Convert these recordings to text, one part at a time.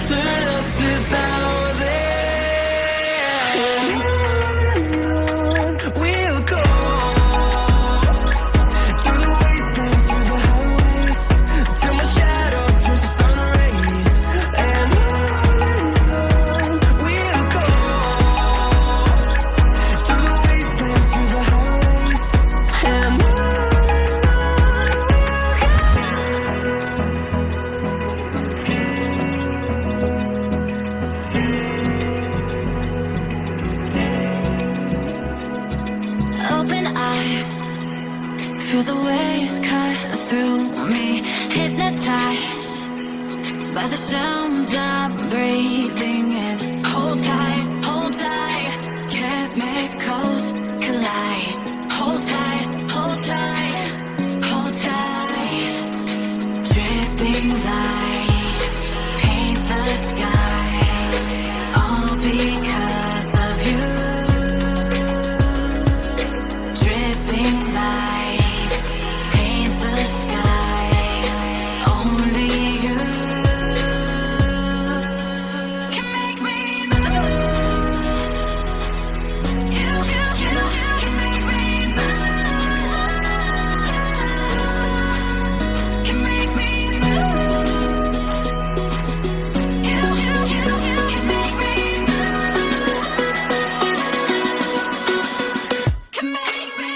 turn us to thousands. We'll go through the wastelands, through the highways, till my shadow turns to sun rays. And on we'll go through the wastelands, through the highways, and on. Open eye, feel the waves cut through me, hypnotized by the sounds I'm breathing in. Hold tight, chemicals collide. Hold tight, hold tight, hold tight. Dripping lights paint the skies, all because of you. Dripping lights paint the skies, only you can make me move. You can make me move. Can make me move. You can make me move. Can make me.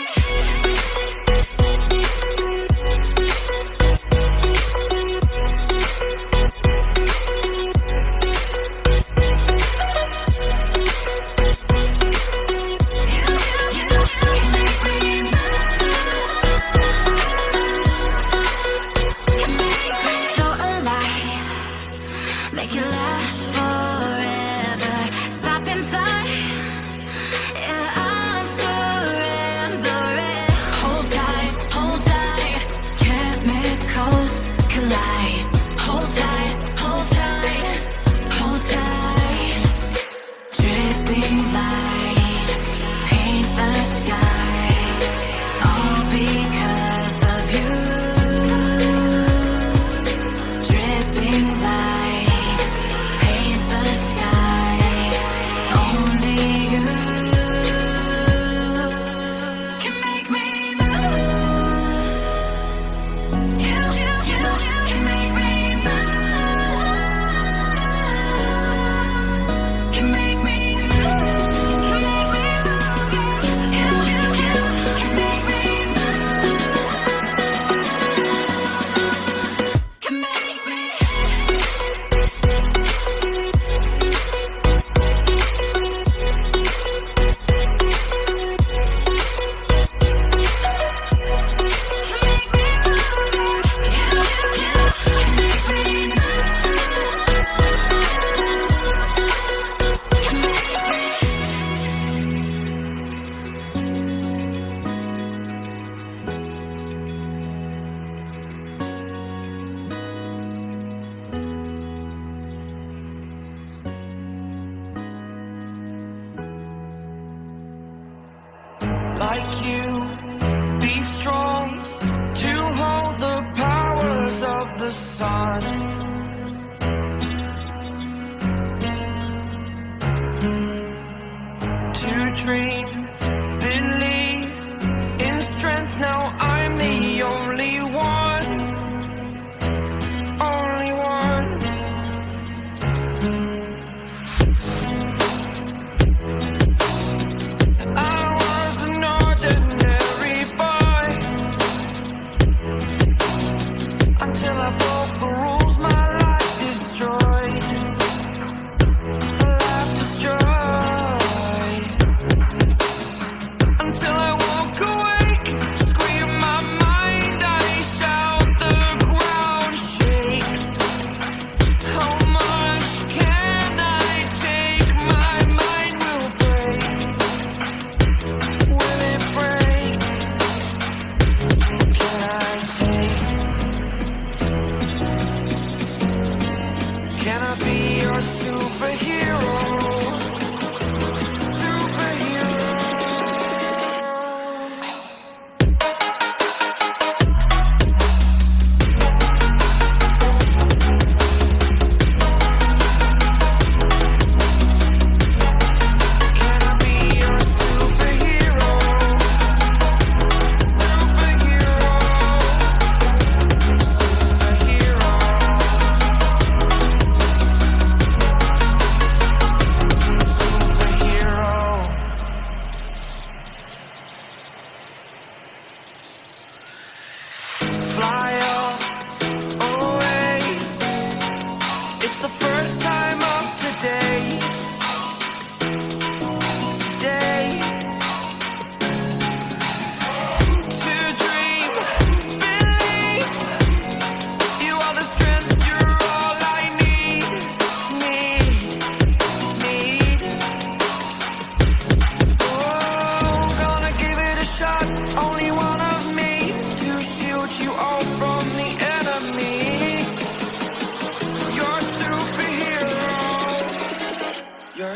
So alive, make it last forever. Stop in time, yeah, I'm surrendering. Hold tight, chemicals collide. Hold tight, hold tight, hold tight. Dripping lights paint the skies, all because of you. Dripping lights paint the skies, only you can make me move. You can make me move. Can make me move. Can make me move. You can make me move. Can make me. Like you, be strong to hold the powers of the sun. To dream, believe in strength. Now I'm the only one, only one. I was an ordinary boy until I broke the rules. My life destroyed. My life destroyed.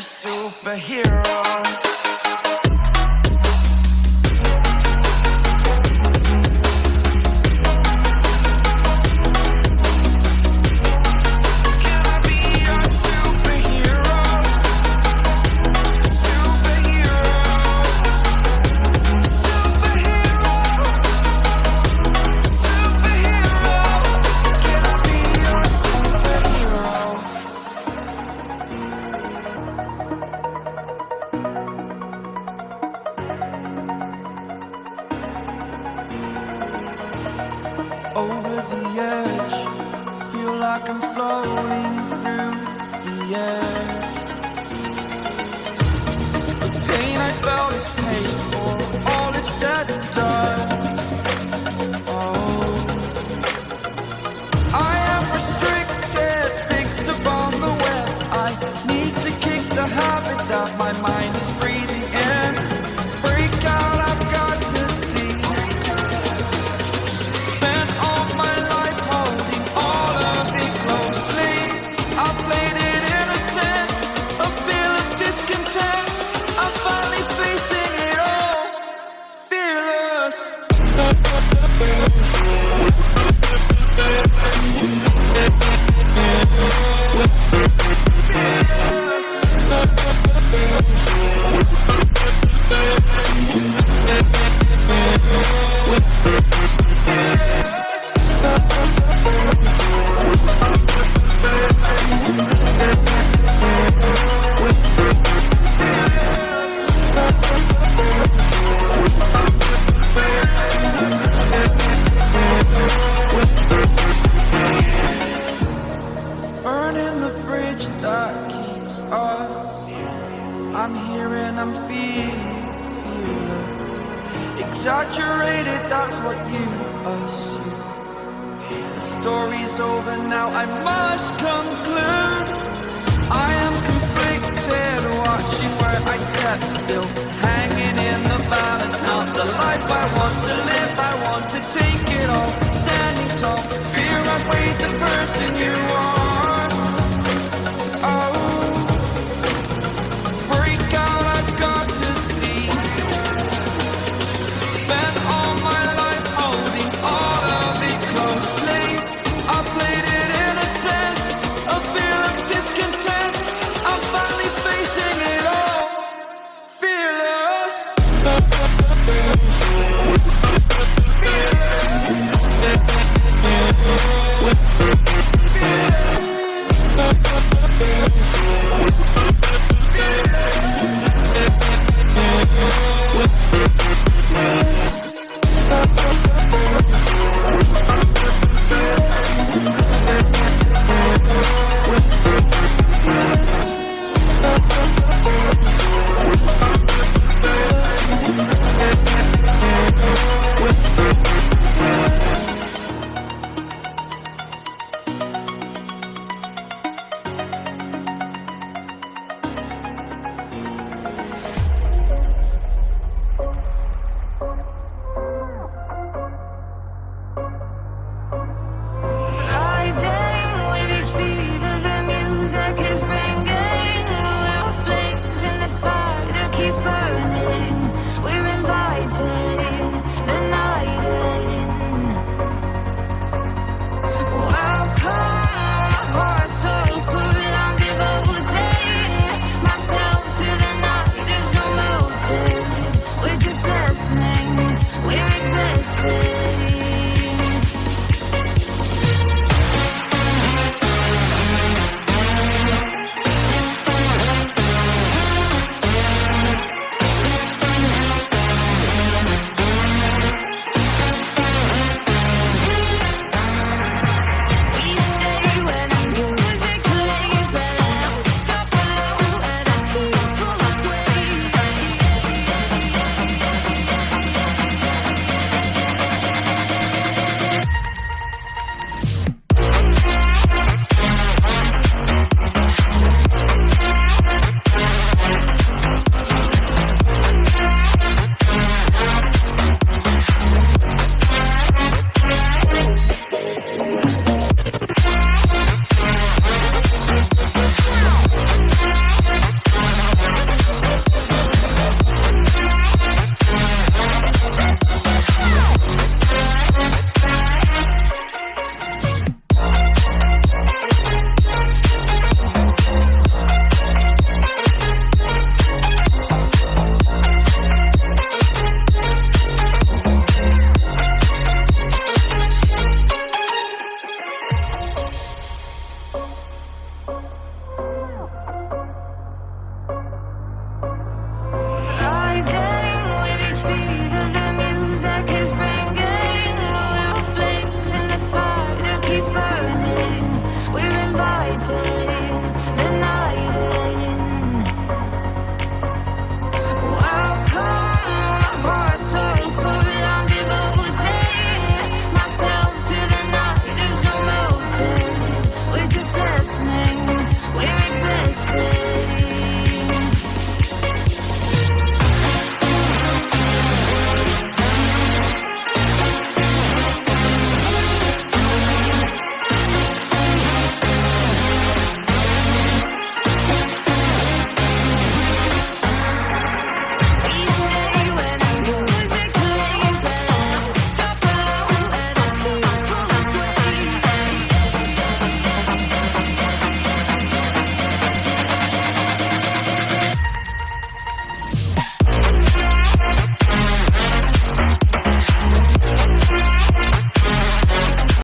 superhero. Over the edge, feel like I'm floating through the air. The pain I felt is paid for, all is said and done. Oh, I am restricted, fixed upon the web. I need to kick the habit that my mind is breathing in. Break out, I've got to see. Spent all my life holding all of it closely. I played it innocent, a feel of discontent. I'm finally facing it all, fearless. Burning the bridge that keeps us. I'm here and I'm feeling fearless. Exaggerated, that's what you assume. The story's over now, I must conclude. I am conflicted, watching where I step still, hanging in the balance. Not the life I want to live, I want to take it all. Standing tall, fear I've weighed the person you